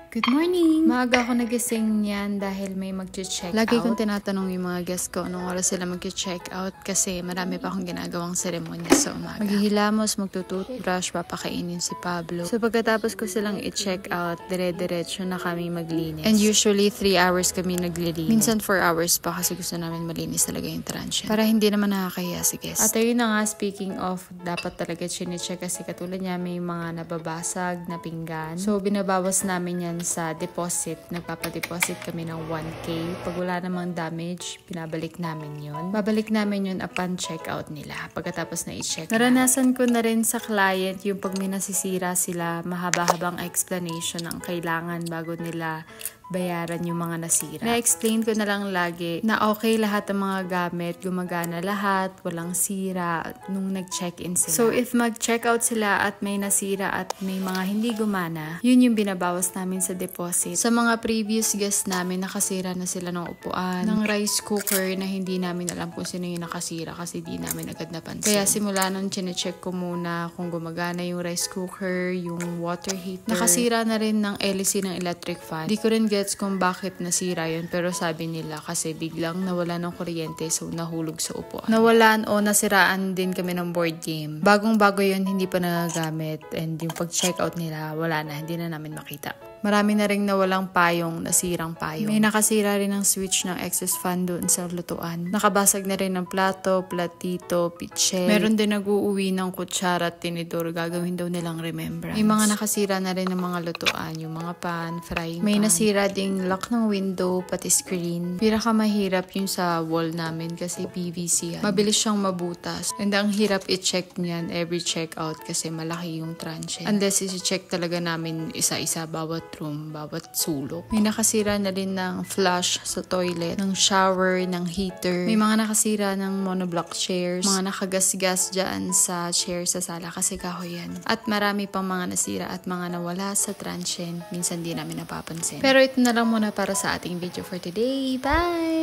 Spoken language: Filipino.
Good morning! Maaga ako nagising yan dahil may mag-check out. Lagi kong tinatanong yung mga guests ko anong oras sila mag-check out kasi marami pa akong ginagawang seremonya sa umaga. Maghihilamos, magtututbrush, papakainin si Pablo. So pagkatapos ko silang i-check out, dire-diretso na kami maglinis. And usually 3 hours kami naglilinis. Minsan 4 hours pa kasi gusto namin malinis talaga yung transient. Para hindi naman nakakahiya si guest. At ayun na nga, speaking of, dapat talaga chinecheck kasi katulad niya may mga nababasag na pinggan. So binabawas namin yan sa deposit. Nagpapadeposit kami ng 1K. Pag wala namang damage, pinabalik namin yun. Babalik namin yun upon checkout nila. Pagkatapos na i-check. Naranasan ko na rin sa client yung pag may nasisira sila, mahaba-habang explanation ang kailangan bago nila bayaran yung mga nasira. Na-explain ko na lang lagi na okay lahat ng mga gamit, gumagana lahat, walang sira nung nag-check-in sila. So if mag-check-out sila at may nasira at may mga hindi gumana, yun yung binabawas namin sa deposit. Sa mga previous guests namin, nakasira na sila ng upuan, ng rice cooker na hindi namin alam kung sino yung nakasira kasi di namin agad napansin. Kaya simula nun, chinecheck ko muna kung gumagana yung rice cooker, yung water heater. Nakasira na rin ng LC ng electric fan. Di ko rin gets kung bakit nasira yun, pero sabi nila kasi biglang nawala ng kuryente so nahulog sa upuan. Nawalan o nasiraan din kami ng board game. Bagong-bago yun, hindi pa nagagamit, and yung pag-checkout nila, wala na, hindi na namin makita. Marami na rin nawalang payong, nasirang payong. May nakasira rin ng switch ng excess fan doon sa lutuan. Nakabasag na rin ng plato, platito, pitchel. Meron din nag-uuwi ng kutsara at tinidor, gagawin daw nilang remembrance. May mga nakasira na rin ng mga lutuan, yung mga pan, frying pan. May nasira ding lock ng window, pati screen. Pinakamahirap yung sa wall namin kasi PVC yan. Mabilis siyang mabutas. And ang hirap i-check niyan every check-out kasi malaki yung transient. Unless i-check talaga namin isa-isa bawat room, bawat sulok. May nakasira na rin ng flush sa toilet, ng shower, ng heater. May mga nakasira ng monoblock chairs, mga nakagasgas dyan sa chair sa sala kasi kahoy yan. At marami pang mga nasira at mga nawala sa transient. Minsan di namin napapansin. Pero ito na lang muna para sa ating video for today. Bye!